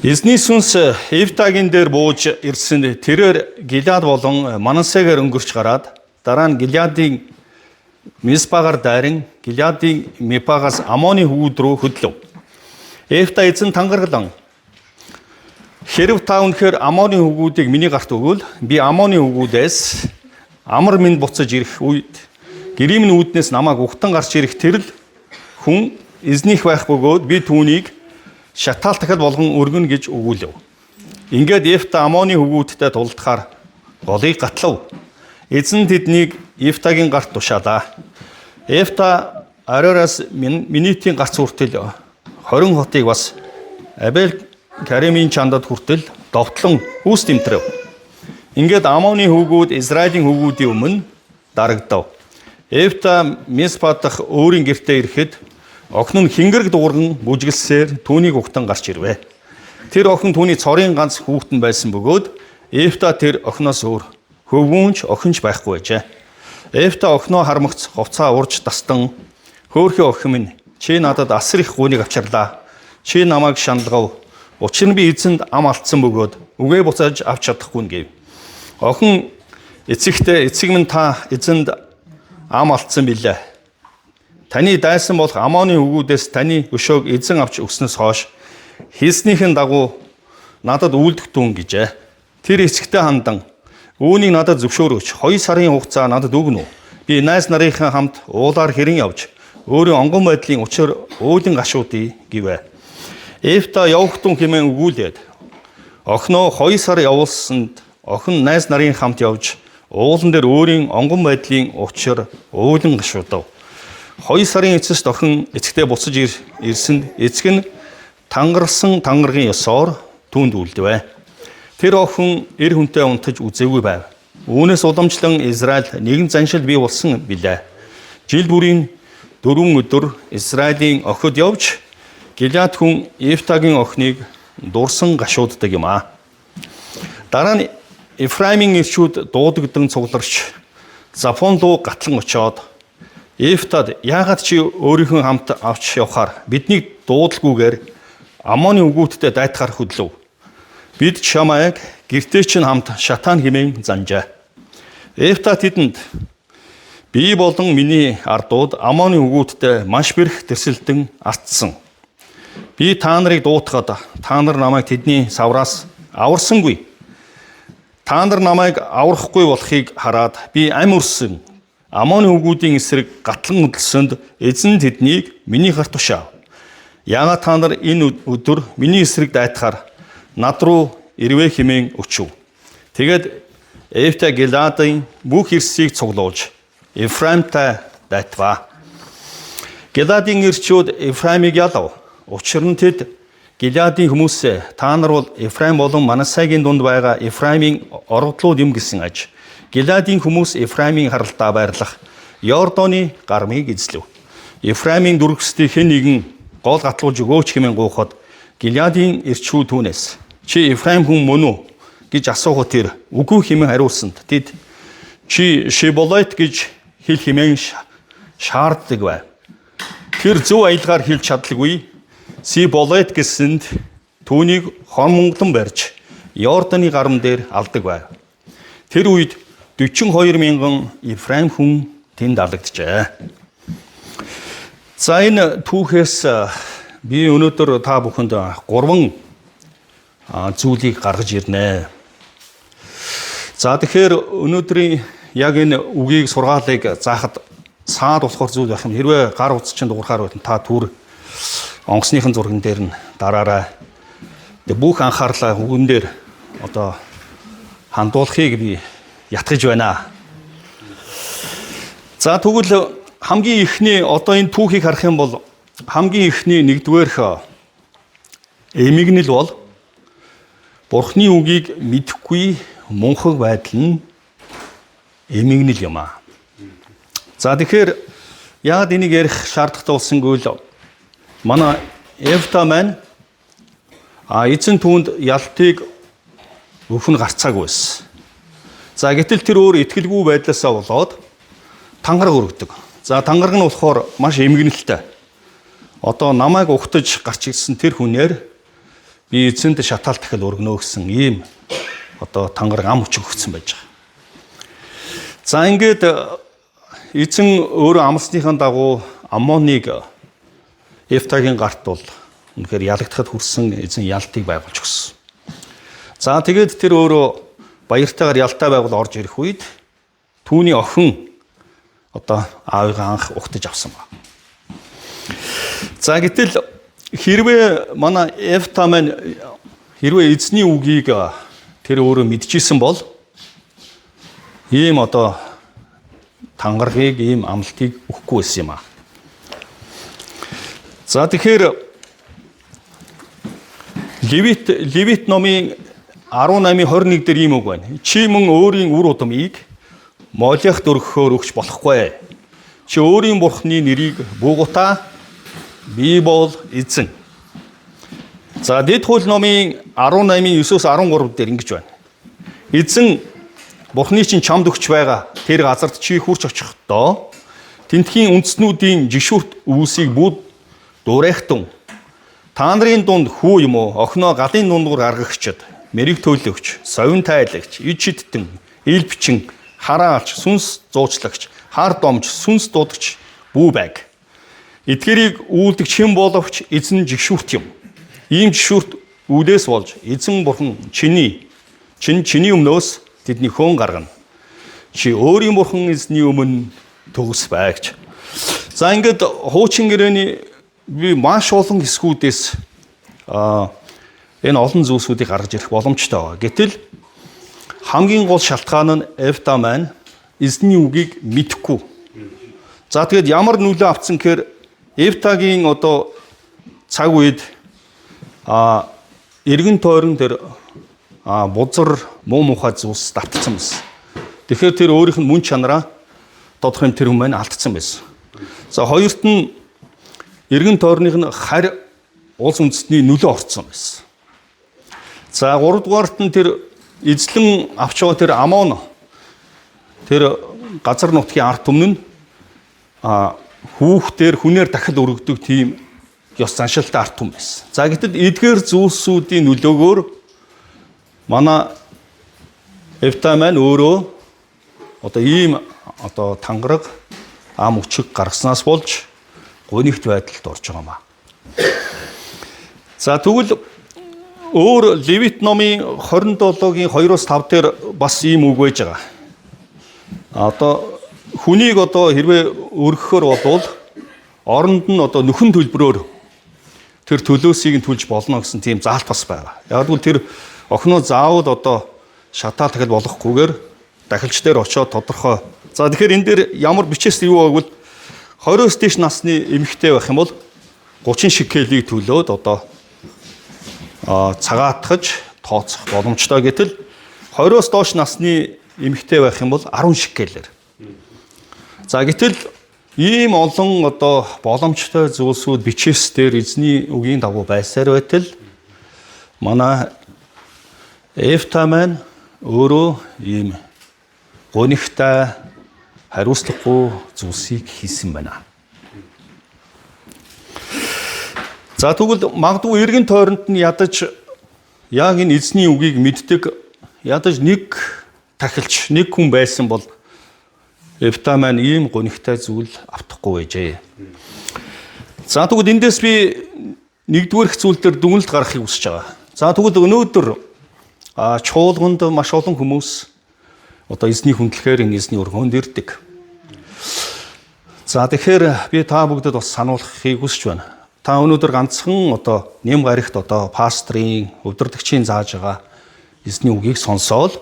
Эзний сүнс Евтагийн дээр бууж ирсэн тэрээр Гилад болон Манасегээр өнгөрч гараад дараа нь Гилядын Миспагаар дайран Гилядын Мипагаас Амоны хүүд рүү хөдлөв. Евта эзэн тангарглан хэрв та үнэхээр Амоны хүүдийг миний гарт өгвөл би Амоны хүүдээс амар минь буцаж ирэх үед гэрийн үүднээс намайг ухтан гарч ирэх тэрл хүн эзнийх байх бөгөөд би түүнийг шатаал дахиад болгон өргөнө гэж өгүүлв. Ингээд Евта Амоны хүүдтэй тулдахаар голыг гатлав. Эзэн тэднийг Евтагийн гарт тушаалаа. Евта оройроос Минитийн гарц хүртэл 20 хотыг бас Абел Каримийн чандад хүртэл довтлон үүс тэмтрэв. Ингээд Амоны хүүд Израилийн хүүдийн өмнө дарагдав. Евта Миспа дахь өөрийн гэртээ ирэхэд охин нь хингэрэг дуурган бүжгэлсээр түүнийг ухтан гарч ирвэ. Тэр охин түүний цорын ганц хүүхдэн байсан бөгөөд Евта тэр охиноос өөр хөвгүүнч охинч байхгүй байжээ. Евта охиноо хармагц хувцаа урж тастан хөөхий охин минь чи надад асар их гуниг авчирлаа. Чи намайг шаналгав. Учир нь би эзэнд ам алдсан бөгөөд үгээ буцааж авч чадахгүй гэв. Охин эцэгтэй эцэг минь та эзэнд ам алдсан билээ. Таны дайсан болох Амоны хүүдээс таны өшөөг эзэн авч өгснөөс хойш хийснийхэн дагуу надад үйлдэгтүүн гэжээ. Тэр эцэгтэй хандан үүнийг надад зөвшөөрөөч. 2 сарын хугацаа надад өгнө үү? Би найз нарынхаа хамт уулаар хэрэн явж өөрийн онгон байдлын учир уулийн гашуудыг гэвэ. Евта явахтун хэмээн өгүүлээд охиноо 2 сар явуулсанд охин найз нарын хамт явж уулан дээр өөрийн онгон байдлын учир уулийн гашуудав. 2 сарын эцэст охин эцэгтэй буцаж ирсэн эцэг нь тангарсан тангаргийн ёсоор түүнд үлдвэ. Тэр охин эр хүнтэй унтаж үзээгүй байв. Үүнээс уламжлан Израиль нэгэн заншил бий болсон билээ. Жил бүрийн 4 өдөр Израилийн охид явж Гилад хүн Евтагийн охиныг дурсан гашууддаг юм аа. Дараа нь Ефраимын ирчүүд дуудагдсан цугларч Зафон руу гатлан очоод Евтад яагаад чи өөрийнхөө хамт авч явахаар биднийг дуудалгүйгээр Амоны хүүдтэй дайтахаар хөдлөв. Бид чамайг гэртээ чинь хамт шатаан хэмээн занжаа. Евта тэдэнд би болон миний ардууд Амоны хүүдтэй маш бэрх тэрсэлтэн артсан. Би та нарыг дуутахад та нар намайг тэдний савраас аварсангүй. Та нар намайг аврахгүй болохыг хараад би ам өрсөн. Амоны хүүдийн эсрэг гатлан хөдөлсөнд эзэн тэднийг миний гарт тушаав. Яагаад та нар энэ өдөр миний эсрэг дайтахаар над руу ирвэ хэмээн өчөв. Тэгэд Евта Гиладын бүх эрсийг цуглуулж Ефраимтай дайтваа. Гиладын эрчүүд Ефраимыг ялав. Учир нь тэд Гиладын хүмүүсээ та нар бол Ефраим болон Манасегийн дунд байгаа Ефраимын орогдлууд юм гэсэн аж. Гиладын хүмүүс Ефраимын харалтаа байрлах Йордоны гармыг эзлэв. Ефраимын дүргсдийн хэн нэгэн гол гатлуулж өгөөч хэмээн гуйхад Гиладын эрчүүд түүнээс чи Ефраим хүн мөн үү гэж асуухад тэр үгүй хэмээн хариулсанд тэд чи Шиболет гэж хэл хэмээн шаарддаг байв. Тэр зөв аялгаар хэлж чадлагүй Сиболет гэсэнд түүнийг хормонглон барьж Йордоны гарам дээр алдаг байв. Тэр үед 42 мянган Ефраим хүн тэнд алгажээ. За энэ түүхээс би өнөөдөр та бүхэнд 3 зүйлийг гаргаж ирнэ. За тэгэхээр өнөөдрийн яг энэ үгийг сургаалыг заахад саад болохоор зүйл байх юм. Хэрвээ гар утас чинь дуурахаар байна та түр онгоцныхын зурган дээр нь дараарай. Бүх анхаарлаа үгэн дээр одоо хандуулахыг би ятгаж байна. За тэгвэл хамгийн ихний одоо энэ түүхийг харах юм бол хамгийн ихний нэгдүгээрх эмигнэл бол Бурхны үгийг мэдэхгүй мунхаг байдал нь эмигнэл юм аа. За тэгэхээр яагаад энийг ярих шаардлагатай болсонгүй л манай Евта маань эзэн түүнд ялтыг өвхөн гарцаагүй байсан. За гэтэл тэр өөр итгэлгүй байдлаасаа болоод тангараг өргөдөг. За тангараг нь болохоор маш эмгэнэлтэй. Одоо намайг ухтаж гарч ирсэн тэр хүнээр би эзэнд шатаал дахил өргөнө гэсэн ийм одоо тангараг ам хүч өгсөн байж байгаа. За ингээд эзэн өөрөө амлсныхаа дагуу Аммоныг Ефтагийн гарт бол үнэхээр ялагдахад хүрсэн эзэн ялтыг байгуулж өгсөн. За тэгээд тэр өөрөө баяртайгаар ялтай байгуул орж ирэх үед түүний охин одоо аавыгаа анх угтаж авсан ба. За гэтэл хэрвээ манай Ефта маань хэрвээ эзний үгийг тэр өөрөө мэдчихсэн бол ийм одоо тангаргийг ийм амлалтыг өгөхгүй байсан юм аа. За тэгэхээр Левит номын 18:21 дээр ийм үг байна. Чи мөн өөрийн үр удмыг Молехт өргөхөөр өгч болохгүй. Чи өөрийн бурхны нэрийг буугутаа. Би бол эзэн. За Дэд хууль номын 18:9-13 дээр ингэж байна. Эзэн бурхны чинь чамд өгч байгаа тэр газарт чи хурч очихдоо тентхийн үндэснүүдийн жигшүүрт үүсийг бүгд дуурайхтун. Та нарын дунд хүү юм уу? Охиноо галын дундуур гаргагчд, мэрэг төлөвч, совин тайлагч, ид шидтэн, ил бичин, хараалч, сүнс зуучлагч, хар домч, сүнс дуудагч бүү байг. Эдгэрийг үйлдэгч хэн боловч эзэн жигшүүрт юм. Ийм жигшүүрт үүдээс болж эзэн бурхан чиний өмнөөс тэдний хөөн гаргана. Чи өөрийн бурхан эзний өмнө төгс байгч. За ингээд хуучин гэрээний би маш олон хэсгүүдээс энэ олон зүйлсүүдийг гаргаж ирэх боломжтой байна. Гэтэл хамгийн гол шалтгаан нь Ефта маань эзний үгийг мэдэхгүй. За тэгэд ямар нөлөө авсан гэхээр Ефтагийн одоо цаг үед эргэн тойрон тэр бузар муу мухай зүйлс давтцсан байсан. Тэгэхээр тэр өөрийнх нь мөн чанараа тодорхой тэр хүмүүс алдсан байсан. За хоёрт нь эргэн тойрных нь харь улс үндэстний нөлөө орцсон байсан. За гуравдугаарт нь тэр эзлэн авч байгаа тэр Амон тэр газар нутгийн ард түмэн нь хүүхдээр хүнээр дахил өргөдөг тийм ёс заншилтай ард түмэн байсан. За гэтэл эдгээр зүйлсүүдийн нөлөөгөөр манай Ефта маань өөрөө одоо ийм одоо тангараг ам өчиг гаргаснаас болж гонигт байдалд орж байгаа юм аа. За тэгвэл өөр Левит номын 27-гийн 2-5 дээр бас ийм үг байж байгаа. Одоо хүнийг одоо хэрвээ өргөхөөр болвол оронд нь одоо нөхөн төлбөрөөр тэр төлөөсийг нь төлж болно гэсэн тийм заалт бас байгаа. Яг л тэр охиноо заавал одоо шатаал дахил болохгүйгээр дахилч дээр очиод тодорхой. За тэгэхээр энэ дээр ямар бичээс юу байвал 20-с дээш насны эмэгтэй байх юм бол 30 шекелийг төлөөд одоо цагаатгаж тооцох боломжтой. Гэтэл 20-с доош насны эмэгтэй байх юм бол 10 шекелээр. За гэтэл ийм олон одоо боломжтой зүйлсүүд бичээс дээр эзний үгийн дагуу байсаар байтал манай Ефта маань өөрөө ийм гонигтай хариуцлагагүй зүйлсийг хийсэн байна. За тэгвэл магадгүй эргэн тойронд нь ядаж яг энэ эзний үгийг мэддэг ядаж нэг тахилч нэг хүн байсан бол Ефта маань ийм гонигтай зүйл автахгүй байжээ. За тэгвэл эндээс би нэгдүгээр зүйл дээр дүгнэлт гаргахыг хүсэж байгаа. За тэгвэл өнөөдөр чуулганд маш олон хүмүүс одоо эзний хүндлэхээр энэ эзний өргөнд ирдэг. За тэгэхээр би та бүгдэд бас сануулгахыг хүсэж байна. Та өнөөдөр ганцхан одоо нэм гарагт одоо пастрын, удирдагчийн зааж байгаа эзний үгийг сонсоол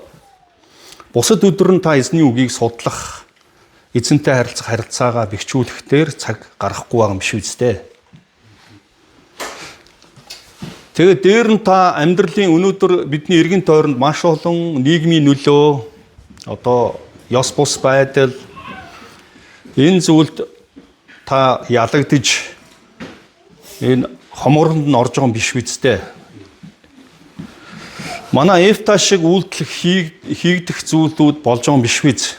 бусад өдөр нь та эзний үгийг судлах, эзэнтэй харилцах харилцаагаа бэхжүүлэхээр цаг гаргахгүй байгаа юм биш үстэй. Тэгээд дээр нь та амьдралын өнөөдөр бидний эргэн тойронд маш олон нийгмийн нөлөө одоо ёс бус байдал энэ зүйлд та ялагдж энэ хоморонд нь орж байгаа юм биш үстэй. Манай Ефта шиг үйлдэл хийгдэх зүйлүүд болж байгаа юм биш үз.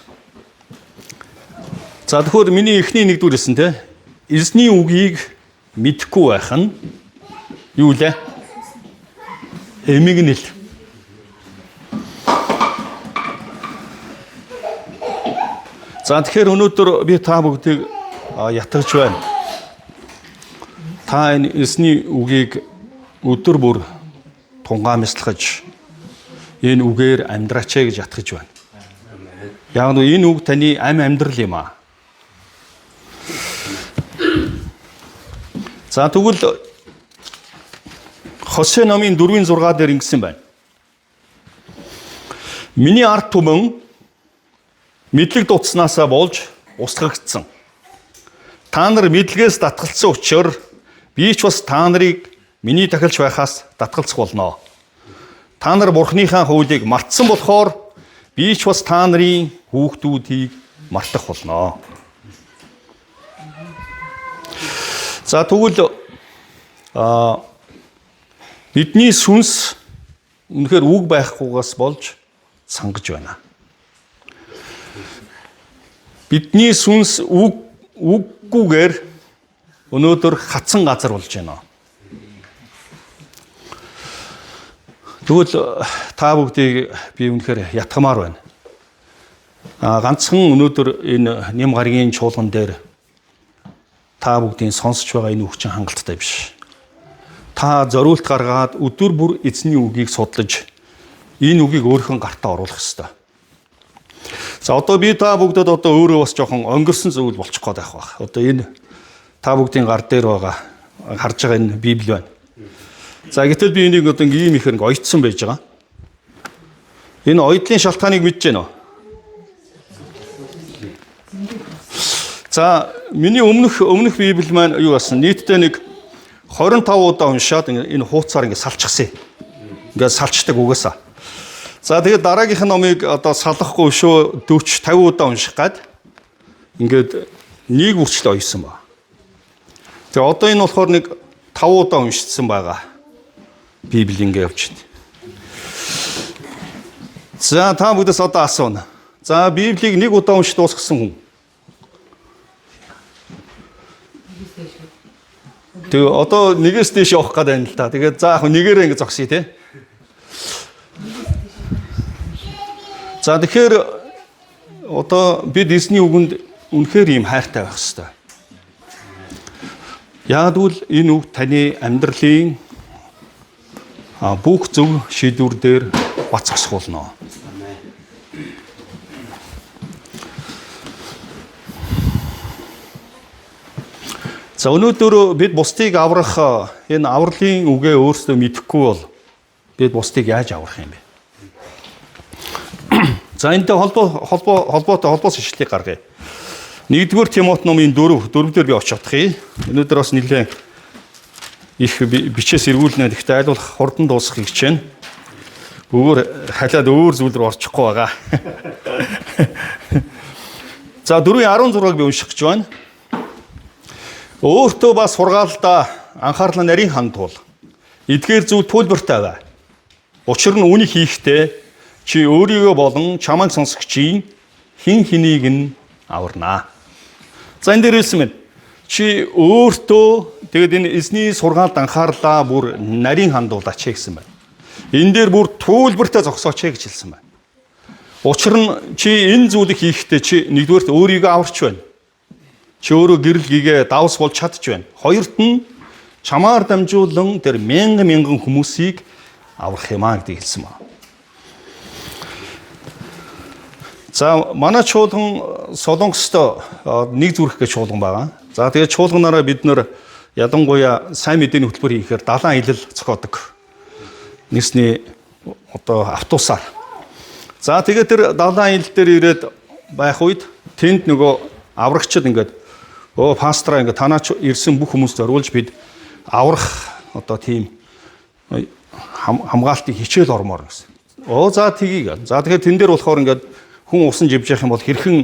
За тэгэхээр миний эхний нэгдүгээр хэлсэн те эзний үгийг мэдэхгүй байх нь юу лээ? эмигнэл. За тэгэхээр өнөөдөр би та бүгдийг ятгаж байна. Та энэ эсний үгийг өдөр бүр тунгаамслахж энэ үгээр амьдраач гэж ятгаж байна. Яг нь энэ үг таны амьдрал юм аа. За тэгвэл Хосе номын 4:6 дээр ингэсэн байна. Миний ард түмэн мэдлэг дутснаасаа болж устгагдсан. Та нар мэдлэгээс татгалцсан учраас би ч бас та нарыг миний тахилч байхаас татгалцах болно. Та нар Бурхныхаа хуулийг мартсан болохоор би ч бас та нарын хүүхдүүдийг мартах болно. За тэгвэл бидний сүнс үнэхээр үг байхгүйгээс болж сангаж байна. Бидний сүнс үггүйгээр өнөөдөр хатсан газар болж байна. Тэгвэл та бүгдийг би үнэхээр ятгамаар байна. Ганцхан өнөөдөр энэ нэм гарагийн чуулган дээр та бүгдийн сонсож байгаа энэ үг чинь хангалттай биш. Та зориулт гаргаад өдөр бүр эзний үгийг судлаж энэ үгийг өөрийнхөө гартаа оруулах ёстой. За одоо би та бүгдэд одоо өөрөө бас жоохон өнгөрсөн зүйл болчих гээд байх баг. Одоо энэ та бүгдийн гар дээр байгаа харж байгаа энэ Библи байна. За гэтэл би энийг одоо ийм их ойтсон байж байгаа. Энэ ойдлын шалтгааныг мэдэж байна уу? За миний өмнөх Библи маань юу басан? Нийтдээ нэг 25 удаа уншаад энэ хуудасаар ингэ салчихсан. Ингээд салчдаг угаасаа. За тэгээд дараагийнх нь номыг одоо салахгүй шүү 40 50 удаа унших гад ингээд нэг үрчлээ ойсон ба. Тэгээ одоо энэ болохоор нэг 5 удаа уншицсан байгаа. Библи ингэ явж байна. За та бүдээс одоо асууна. За Библийг нэг удаа уншиж дуусгасан хүн. Тэгээ одоо нэгээс дэш явах гээд байна л да. Тэгээд за яг нэгээрээ ингэ зогсъё те. За тэгэхээр одоо бид эзний үгэнд үнэхээр ийм хайртай байх хэрэгтэй. Яг л энэ үг таны амьдралын бүх зөв шийдвэр дээр бац асуулна. За өнөөдөр бид бусдыг аврах энэ авралын үгээ өөрсдөө мэдэхгүй бол бид бусдыг яаж аврах юм бэ? За энэтэй холбоотой ишлэлийг гаргая. 1-р Тимот номын 4-дөр би очихдагъя. Өнөөдөр бас нэлээд их бичээс эргүүлнэ. Гэхдээ аль болох хурдан дуусгахыг хичээнэ. Халиад өөр зүйл рүү орчихгүй байгаа. За 4:16-г би унших гэж байна. Өөртөө бас сургаалдаа анхаарлаа нарийн хандуул. Эдгээр зүйл тулбартай бай. Учир нь үнийг хийхдээ чи өөрийгөө болон чамайг сонсогчийн хин хэнийг нь аварнаа. За энэ дээр хэлсэн мэт чи өөртөө тэгээд энэ эзний сургаалд анхаарлаа бүр нарийн хандуулаач гэсэн байна. Энэ дээр бүр туулбартай зогсооч гэж хэлсэн байна. Учир нь чи энэ зүйлийг хийхдээ чи нэгдүгээрт өөрийгөө аварч байна. Чи өөрөө гэрэл гээгээ давс болж чадж байна. Хоёрт нь чамаар дамжуулан тэр мянган хүмүүсийг аврах юмаа гэдгийг хэлсэн байна. За манай чуулган Солонгост нэг зүрх гэж чуулган байгаа. За тэгээд чуулганаараа бид нэр ялангуяа сайн мэдээний хөтөлбөр хийхээр далайн аялал зохиодог. Нийсний одоо автобусаар. За тэгээд тэр далайн аялал дээр ирээд байх үед тэнд нөгөө аврагчид ингээд пастраа ингээд танаач ирсэн бүх хүмүүст зориулж бид аврах одоо тийм хамгаалтыг хичээл ормоор гэсэн. За тгийг. За тэгэхээр тэн дээр болохоор ингээд хүн усан живж явах юм бол хэрхэн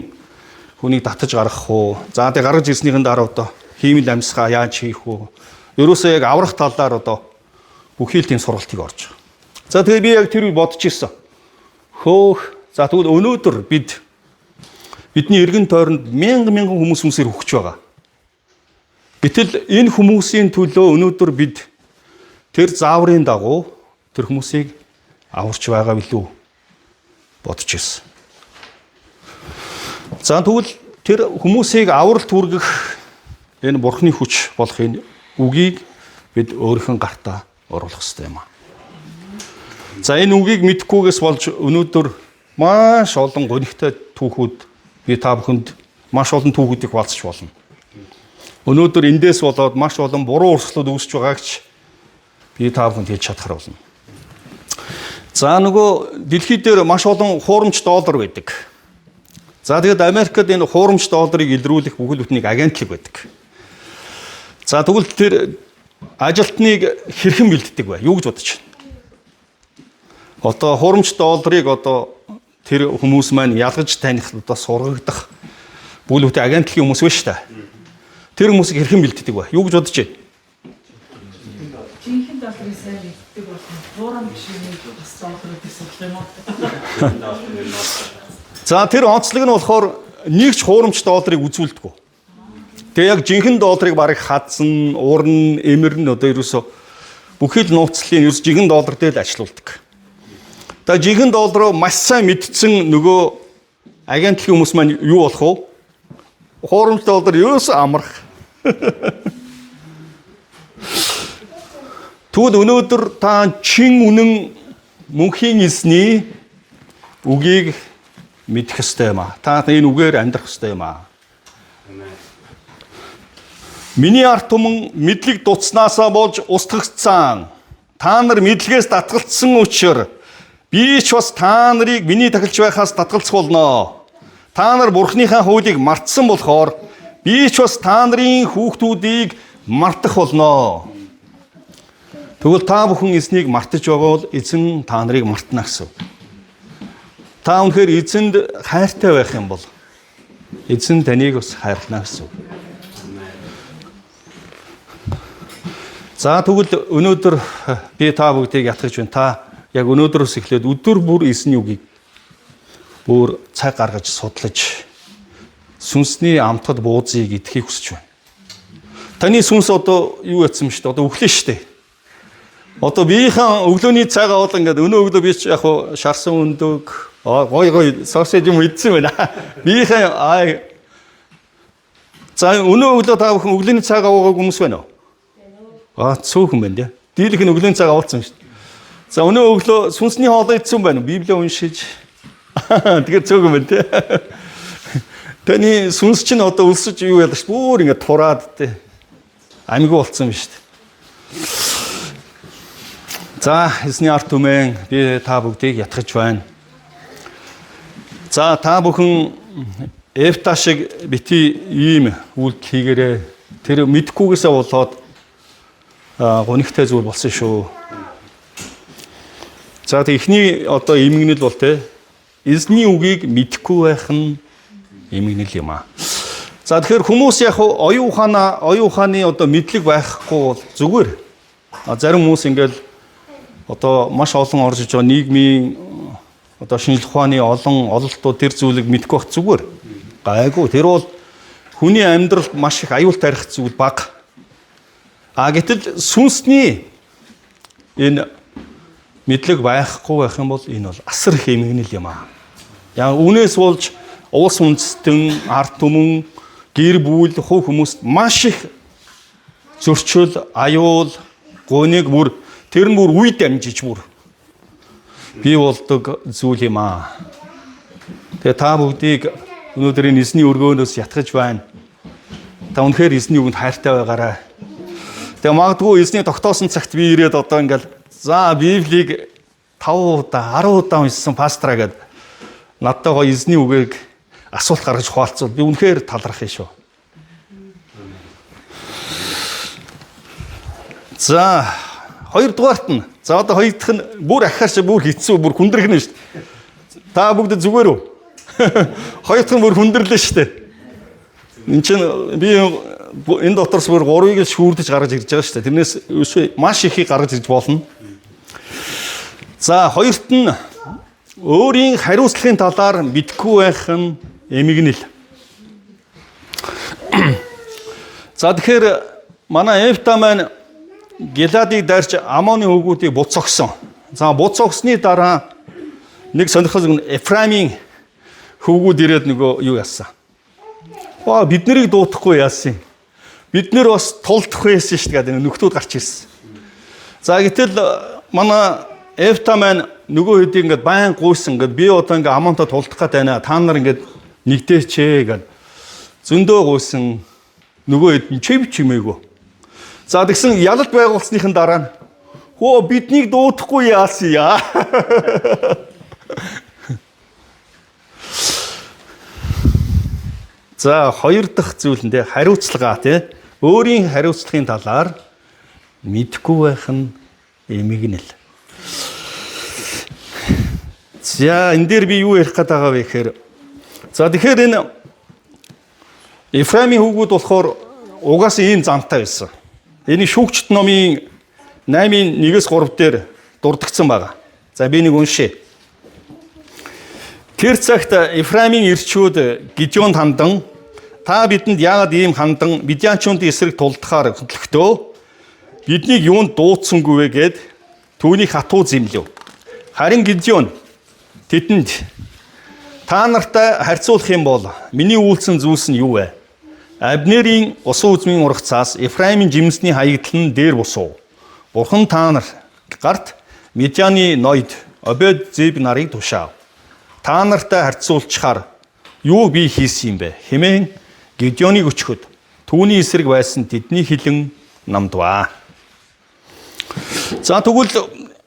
хүнийг татаж гаргах уу? За тэг гаргаж ирснийхэн дараа одоо хиймэл амьсгаа яаж хийх үү? Ерөөсөө яг аврах талаар одоо бүхий л тийм сургалтыг орж байгаа. За тэгээ би яг тэр үе бодож ирсэн. За тэгвэл өнөөдөр бидний эргэн тойронд мянган хүмүүсээр хөгж байгаа. Гэтэл энэ хүмүүсийн төлөө өнөөдөр бид тэр зааврын дагуу тэр хүмүүсийг аварч байгаа билүү бодож ирсэн. За тэгвэл тэр хүмүүсийг авралт хүргэх энэ бурхны хүч болох энэ үгийг бид өөрийнхөө гартаа оруулах хэрэгтэй юм аа. За энэ үгийг мэдхгүйгээс болж өнөөдөр маш олон гонигтай түүхүүд би та бүхэнд маш олон түүхүүдийг хуваалцах болно. Өнөөдөр эндээс болоод маш олон буруу урсгалууд үүсэж байгаагч би та бүхэнд хэлж чадхаар болно. За нөгөө дэлхий дээр маш олон хуурамч доллар байдаг. За тэгээд Америкт энэ хуурамч долларыг илрүүлэх бүхэл бүтнийг агентлаг байдаг. За тэгвэл тэр ажилтныг хэрхэн бэлддэг вэ? Юу гэж бодож байна? Одоо хуурамч долларыг одоо тэр хүмүүс маань ялгаж таних одоо сургагдах бүхэл бүтэн агентлагийн хүмүүс биш та. Тэр хүмүүсийг хэрхэн бэлддэг вэ? Юу гэж бодож байна? Жинхэнэ долларын сайн бэлддэг болно. Хуурамч шиг бас долларыг төсөөлөх юм уу? За тэр онцлог нь болохоор нэг ч хуурамч долларыг үзүүлдэггүй. Тэгээ яг жинхэнэ долларыг барыг хадсан, уурн, эмэрн одоо ерөөсө бүхэл нууцлалын ерөөс жинхэнэ доллар дээр л ажилуулдаг. Тэгээ жинхэнэ долларыг маш сайн мэдсэн нөгөө агентлагийн хүмүүс маань юу болох вэ? Хуурамч доллар ерөөсө амрах. Тэгвэл өнөөдөр та чин үнэн мөнхийн эзний үгийг мэдэх ёстой юм аа. Та энэ үгээр амьдрах ёстой юм аа. Миний арт түмэн мэдлэг дуцнаасаа болж устгагдсан. Та нар мэдлэгээс татгалцсан учраас би ч бас та нарыг миний тахилч байхаас татгалцах болно. Та нар Бурхныхаа хуулийг мартсан болохоор би ч бас та нарын хүүхдүүдийг мартах болно. Тэгвэл та бүхэн эзнийг мартаж байгаа бол эзэн та нарыг мартна гэсэн. Та үнэхээр эзэнд хайртай байх юм бол эзэн таныг бас хайрлана гэсэн. За тэгвэл өнөөдөр би та бүгдийг ятгах байна. Та яг өнөөдрөөс эхлээд өдөр бүр эзний үгийг бүр цаг гаргаж судлаж сүнсний амтад буузыг идэхийг хүсэж байна. Таны сүнс одоо юу ятсан бэ шүү дээ? Одоо өглөө шүү дээ. Одоо биеийн өглөөний цагаа бол ингээд өнөө өглөө би ч яг шарсан өндөг гой сосэж юм идсэн байна. Биеийн за өнөө өглөө та бүхэн өглөөний цагаа уугааг хүмүүс байна уу? Цөөхөн байна тий. Дийлэх нь өглөөний цагаа уулцсан шүү дээ. За өнөө өглөө сүнсний хоолой идсэн байна уу? Библийг уншиж. Тэгэхээр цөөхөн байна тий. Таны сүнс чинь одоо өлсөж юу яадаг ш? Бүр ингээд тураад тий. Амьгүй болцсон байна шүү дээ. За эзний арт түмэн би та бүгдийг ятгах байна. За та бүхэн Эфта шиг бити ийм үйлдэл хийгээрээ тэр мэдхгүйгээсээ болоод гонигтай зүйл болсон шүү. За тэг ихний одоо эмгэнэл бол те эзний үгийг мэдхгүй байх нь эмгэнэл юм аа. За тэгэхээр хүмүүс яг оюун ухааны одоо мэдлэг байхгүй бол зүгээр. Зарим хүмүүс ингээл одоо маш олон орж иж байгаа нийгмийн одоо шинжлэх ухааны олон ололтууд тэр зүйлийг мэдгүй байх зүгээр. Гайгүй тэр бол хүний амьдралд маш их аюул тарих зүйл бага. Гэтэл сүнсний энэ мэдлэг байхгүй байх юм бол энэ бол асар их эмгэнэл юм аа. Яг үнээс болж уус үндэстэн, ард түмэн, гэр бүл, хувь хүмүүст маш их зөрчил, аюул, гониг бүр тэр нь бүр үе дамжиж бүр бий болдог зүйл юм аа. Тэгээ та бүгдийг өнөөдрийн эзний өргөөнөөс ятгах байна. Та үнэхээр эзний үгэнд хайртай байгаарай. Тэгээ магадгүй эзний тогтоосон цагт би ирээд одоо ингээл за Библийг 5 удаа 10 удаа уншсан пастраа гэд надтайгаа эзний үгийг асуулт гаргаж хуваалцвал би үнэхээр талархах юм шүү. За хоёрдугаарт нь за одоо хоёр дахь нь бүр ахаарч бүр хэцүү бүр хүндрэгнэ шүү дээ. Та бүгд зүгээр үү? Хоёр дахь нь бүр хүндэрлээ шүү дээ. Энд чинь би энэ дотроос бүр 3-ыг л шүүрдэж гаргаж ирж байгаа шүү дээ. Тэрнээс маш ихийг гаргаж ирж болно. За хоёрт нь өөрийн хариуцлагын талаар мэдгүй байх нь эмгэнэл. За тэгэхээр манай Эфта маань Галаадыг дайрч Амоны хөвгүүдийг буцогсон. За буцагсны дараа нэг сонирхол Ефраимийн хөвгүүд ирээд нөгөө юу яасан. Бид нарыг дуутахгүй яасан. Бид нэр бас тулдах байсан шүү дээ. Нөхдүүд гарч ирсэн. За гэтэл манай Эфта маань нөгөө хэдий ингээд байн гуйсан ингээд би одоо ингээд амантаа тулдах гэдэг байна. Та нар ингээд нэгдээчээ гэд зөндөө гуйсан нөгөө хэд чимээгүй. За тэгсэн ялалт байгуулсныхын дараа нь биднийг дуутахгүй яасан яа. За хоёр дахь зүйл нь хариуцлага тий. Өөрийн хариуцлагын талаар мэдгүй байх нь эмгэнэл. За энэ дээр би юу ярих гээд байгаа вэ гэхээр за тэгэхээр энэ Ефраимийн хүүгүүд болохоор угаасаа ийм замтай байсан. Энэ шүүгчд номын 8:1-3 дээр дурдгдсан байгаа. За би нэг уншъя. Тэр цагт Ефраимийн ирчүүд Гидеонд хандан та бидэнд яагаад ийм хандан Мидианчуудын эсрэг тулдахаар хөдлөхдөө биднийг юунд дуудсангүй вэ гэд түүнийг хатуу зэмлэв. Харин Гидеон тэдэнд та нартай харьцуулах юм бол миний үйлсэн зүйлс нь юу вэ? Абнерийн усан үзмийн ургацаас Ефраимийн жимсний хаягдал нь дээр босов. Бурхан та нар гарт Мидианы ноёд Обед Зеб нарыг тушаав. Та нартай харьцуулчаар юу би хийсэн юм бэ? Хэмээн Гидеоныг өчгөд түүний эсрэг байсан тэдний хилэн намдваа. За тэгвэл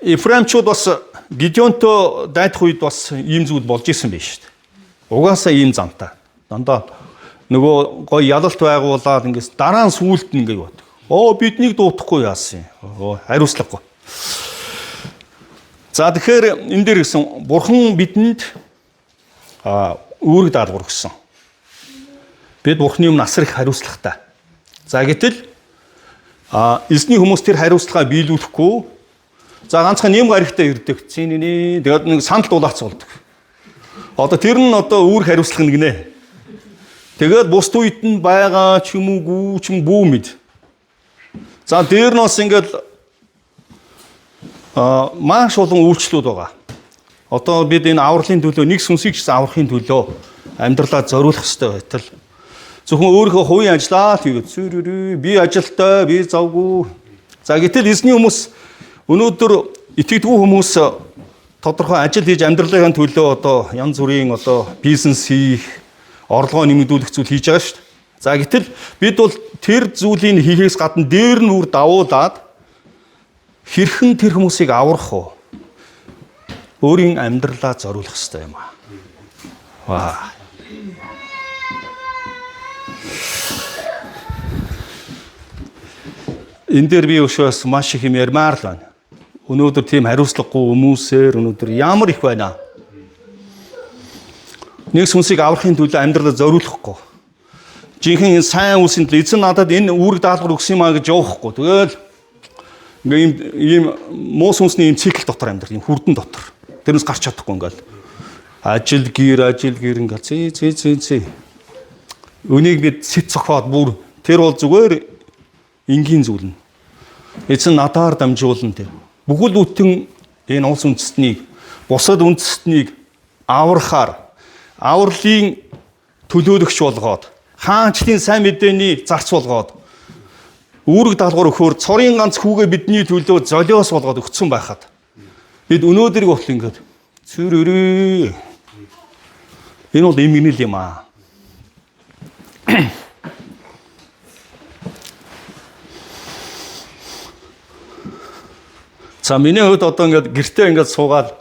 Ефраимчууд бас Гидеонтой дайдах үед бас ийм зүйл болж исэн байж шүү дээ. Угаасаа ийм замтай. Дандаа нөгөө гой ялалт байгуулаад ингээс дараа нь сүулт нь ингээд бод. Биднийг дуутахгүй яасан юм. Хариуцлагагүй. За тэгэхээр энэ дээр гэсэн бурхан бидэнд үүрэг даалгавар өгсөн. Бид бурхны өмнө асар их хариуцлагатай. За гэтэл эзний хүмүүс тэр хариуцлагаа биелүүлэхгүй за ганцхан нэм гаригтай ирдэг. Цэнийг тэгээд нэг санал дулаац болдог. Одоо тэр нь одоо үүрэг хариуцлага нэгнэ. Тэгээд бусд үед нь байгаа ч юм уу ч юм бүү мэд. За дээр нь бас ингээд маш олон үйлчлүүд байгаа. Одоо бид энэ авралын төлөө нэг сүнсийг ч аврахын төлөө амьдралаа зориулах хэрэгтэй байтал зөвхөн өөрийнхөө хувийн ажлаа тэгээд би ажилтай би завгүй. За гэтэл эзний хүмүүс өнөөдөр итгэдэггүй хүмүүс тодорхой ажил хийж амьдралын төлөө одоо янз бүрийн одоо бизнес хийх, орлогоо нэмэгдүүлэх зүйл хийж байгаа шүү дээ. За гэтэл бид бол тэр зүйлийг хийхээс гадна дээр нь үр давуулаад хэрхэн тэр хүмүүсийг аврах вэ? Өөрийн амьдралаа зориулах хэрэгтэй юм аа. Ваа. Энэ дээр би өшөөс маш их юм ярмаар л байна. Өнөөдөр тийм хариуцлагагүй хүмүүсээр өнөөдөр ямар их байна. Нэг сүнсийг аврахын төлөө амьдралаа зориулахгүй. Жинхэнэ сайн үсэнд л эзэн надад энэ үүрэг даалгавар өгсөн юм а гэж явахгүй. Тэгэл ийм муу сүнсний ийм цикл дотор амьдрал, ийм хүрдэн дотор. Тэрнээс гарч чадахгүй ингээл. Ажил гэр ингээл зээ. Өнийг бид сэт цохоод бүр тэр бол зүгээр энгийн зүйл нь. Эзэн надаар дамжуулна тэр. Бүхэл бүтэн энэ улс үндэстнийг, бусад үндэстнийг аврахаар авралын төлөөлөгч болгоод, хаанчлын сайн мэдээний зарц болгоод, үүрэг даалгавар өгөхөөр цорын ганц хүүгээ бидний төлөө золиос болгоод өгсөн байхад бид өнөөдрийг бол ингээд цүрэрээ. Энэ бол эмгэнэл юм аа. За миний хувьд одоо ингээд гэртээ ингээд суугаад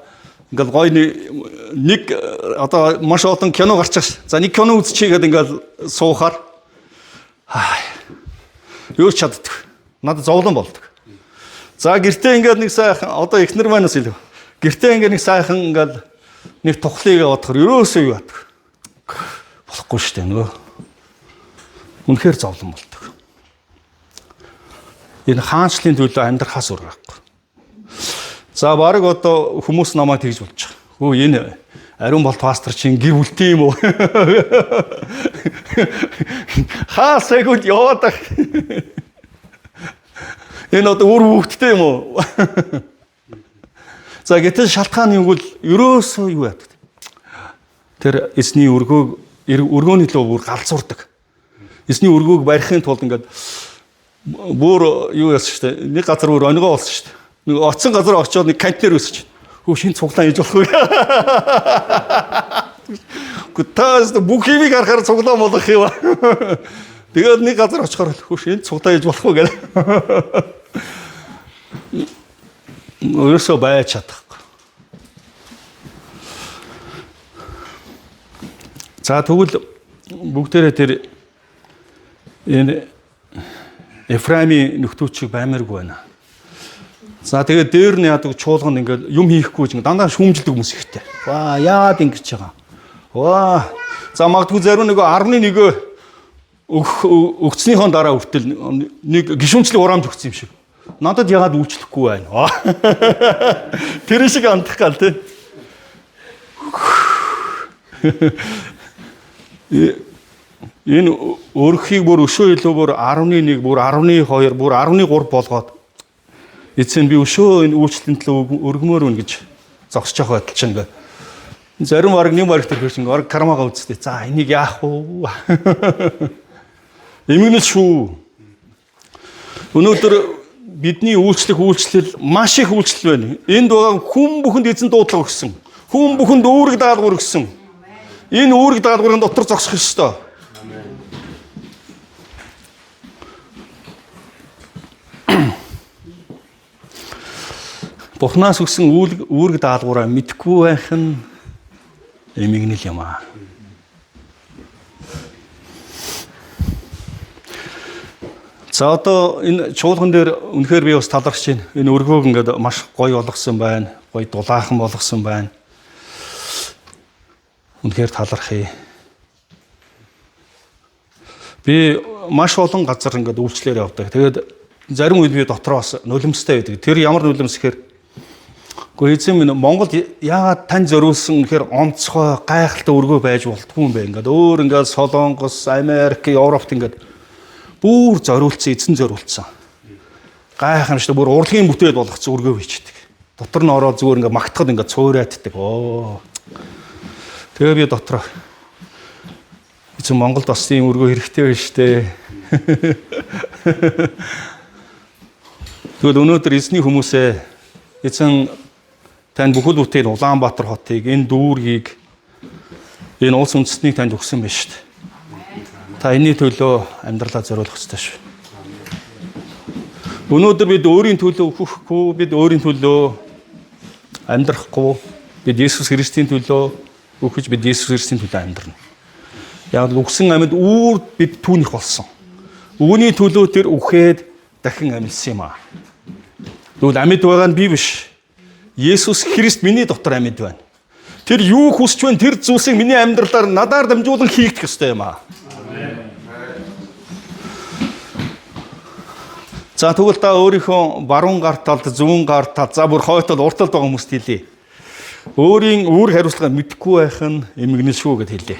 ингээд гой нэг одоо маш олон кино гарч байгаа ш. За нэг кино үзчихээ гэдэг ингээд суухаар юу ч чаддаг. Надад зовлон болдог. За гэртээ ингээд нэг сайхан одоо эхнэр манаас илүү. Гэртээ ингээд нэг сайхан ингээд нэг тухлыг бодохоор ерөөсөө юу яадаг. Болохгүй шүү дээ нөгөө. Үнэхээр зовлон болдог. Энэ хаанчлын төлөө амьдрахаас өөр байхгүй. За баг одоо хүмүүс намайг тэгж болж байгаа. Хөө энэ ариун болт пастор чинь гэр бүлтэй юм уу? Хаасайгууд яваад баг. Энэ одоо өөр хүүхдтэй юм уу? За гэтэл шалтгаан нь бол ерөөсөө юу яадаг. Тэр эсний өргөөний төлөө бүр галзуурдаг. Эсний өргөөг барихын тулд ингээд бүр юу яасан шүү дээ. Нэг газар бүр онигоо болсон шүү дээ. Нэг оцсон газар очиод нэг контейнер өсөж. Хөө шинэ цуглаан ээж болох уу? Гутаас бүх юмыг харахаар цуглаан болох юм. Тэгээд нэг газар очихоор хөө шинэ цуглаан ээж болох уу гэх. Өөрөөсөө байж чадахгүй. За тэгвэл бүгдээрээ тэр энэ Ефраимийн нөхдөөчийг баймааргүй байна. За тэгээд дээр нь яадаг чуулганд ингээд юм хийхгүй чинь дандаа шүүмжилдэг хүмүүс ихтэй. Ваа яагаад ингэж байгаа. Ваа за магадгүй зарим нэг 11 өгцнийхөө дараа хүртэл нэг гişүнчлэг ураамж өгсөн юм шиг. Надад яагаад үйлчлэхгүй байна. Тэр шиг андах гал тий. Энэ өрхийг бүр өшөө илүү бүр 11 бүр 12 бүр 13 болгоод эцэн би өшөө энэ үйлчлэлийн төлөө өргөмөр өгнө гэж зогсож байгаа байтал чинь ингээ зарим баг нэг баг тэр хэрэг ингээ кармага үзтээ. За энийг яах вэ? Эмгэнэл шүү. Өнөөдөр бидний үйлчлэл маш их үйлчлэл байна. Энд байгаа хүн бүхэнд эзэн дуудлага өгсөн. Хүн бүхэнд үүрэг даалгавар өгсөн. Энэ үүрэг даалгаврын дотор зогсох ёстой. Бурханаас өгсөн үүрэг даалгавраа мэдгүй байх нь эмгэнэл юм аа. За одоо энэ чуулган дээр үнэхээр би бас талархаж байна. Энэ өргөөг ингээд маш гоё болгосон байна. Гоё дулаахан болгосон байна. Үнэхээр талархъя. Би маш олон газар ингээд үйлчлэлээр явдаг. Тэгээд зарим үед би дотроос нулимстай байдаг. Тэр ямар нулимс гэхээр гэхдээ эзэн минь Монголд яагаад тань зориулсан гэхээр онцгой гайхалтай өргөө байж болтгүй юм бэ? Ингээд өөр ингээд Солонгос, Америк, Европт ингээд бүр зориулсан, эзэн зориулсан. Гайхамшигтай бүр урлагийн бүтээд болгоцсон өргөө бичдэг. Дотор нь ороод зүгээр ингээд магтахад ингээд цөөрайтдаг. Тэгээ би дотроо эзэн Монголд бас тийм өргөө хэрэгтэй байна штэ. Тэгвэл өнөөдөр эзний хүмүүсээ эзэн танд бүхэл бүтээл Улаанбаатар хотыг, энэ дүүргийг, энэ улс үндэстнийг танд өгсөн байна шүү дээ. Та энэний төлөө амьдралаа зориулах ёстой шүү. Өнөөдөр бид өөрийн төлөө өгөхгүй, бид өөрийн төлөө амьдрахгүй, бид Есүс Христийн төлөө өгөж, бид Есүс Христийн төлөө амьдрна. Яг л өгсөн амьд үүр бид түүнийх болсон. Үүний төлөө тэр үхээд дахин амьдсан юм аа. Тэгвэл амьд байгаа нь би биш. Есүс Христ миний дотор амьд байна. Тэр юу хүсч байна, тэр зүйлсийг миний амьдралаар надаар дамжуулан хийгдэх ёстой юм аа. За тэгвэл та өөрийнхөө баруун гар талд, зүүн гар талд, за бүр хойтол урт талд байгаа хүмүүст хэлье. Өөрийн үүрэг хариуцлагаа мэдэхгүй байх нь эмгэнэл шүү гэд хэлье.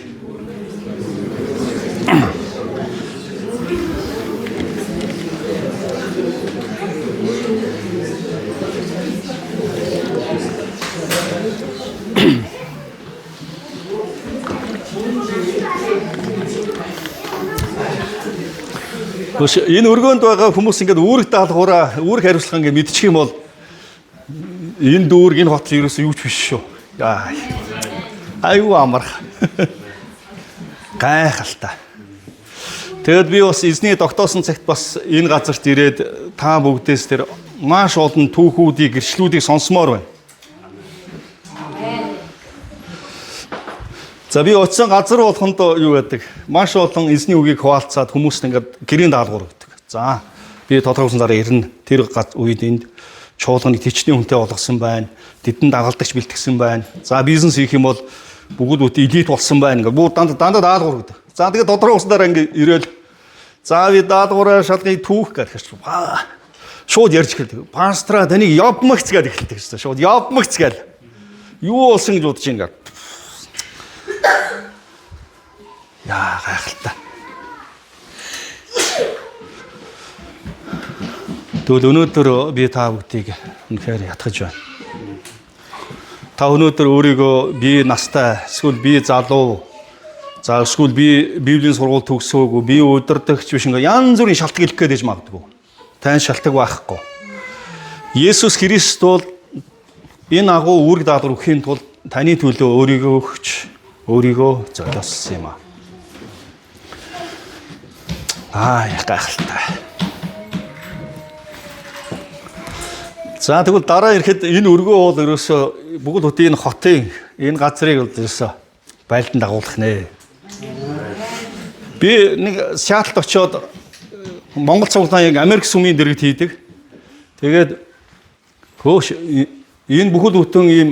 Энэ өргөөнд байгаа хүмүүс ингээд үүрэг даалгавраа, үүрэг хариуцлага ингээд мэдчих юм бол энэ дүүрэг, энэ хотл ерөөсөө юу ч биш шүү. Аюу амарх. Гайхалтай. Тэгэд би бас эзний тогтоосон цагт бас энэ газарт ирээд та бүгдээс тэр маш олон түүхүүдийг, гэрчлүүдийг сонсомоор байна. За би очисон газар болгонд юу гэдэг маш олон эзний үгийг хуваалцаад хүмүүст ингээд гэрийн даалгавар өгдөг. За би тодорхойсон дараа ирнэ. Тэр үед энд чуулганыг төчний хүнтэй болгосон байна. Тэдэнд дагалдагч бэлтгэсэн байна. За бизнес хийх юм бол бүгд бүт элит болсон байна. Ингээд бүр дандаа даалгавар өгдөг. За тэгээд тодорхойсон дараа ингээд ирээл за би даалгавраа шалгыг түүх гэж шууд ярьж эхэлдэг. Пастра таныг явмагц гэж эхэлдэг шүү дээ. Шууд явмагц гэж. Юу болсон гэж бодож ингээд. Яа гайхалтай. Тэгвэл өнөөдөр би та бүгдийг үнэхээр ятгах байна. та өнөөдөр өөрийгөө би настай, эсвэл би залуу, за эсвэл би Библийн сургууль төгсөөгүй, би удирдагч биш ингээ янз бүрийн шалтгаан хэлэх гээд иж магадгүй. Тань шалтгаан байхгүй. Есүс Христ бол энэ агуу үүрэг даалгавар өгөхийн тулд таны төлөө өөрийгөө өгч, өөрийгөө золиослсон юм аа. Яах гайхалтай. За тэгвэл дараа ирэхэд энэ өргөө бол ерөөсөө бүгд хотын энэ хотын энэ газрыг бол ерөөсөө байлдан дагуулах нэ. Би нэг Сиэтлд очиод Монгол цуглаан яг Америк сүмийн дэргэд хийдэг. Тэгээд хөөш энэ бүхэл бүтэн ийм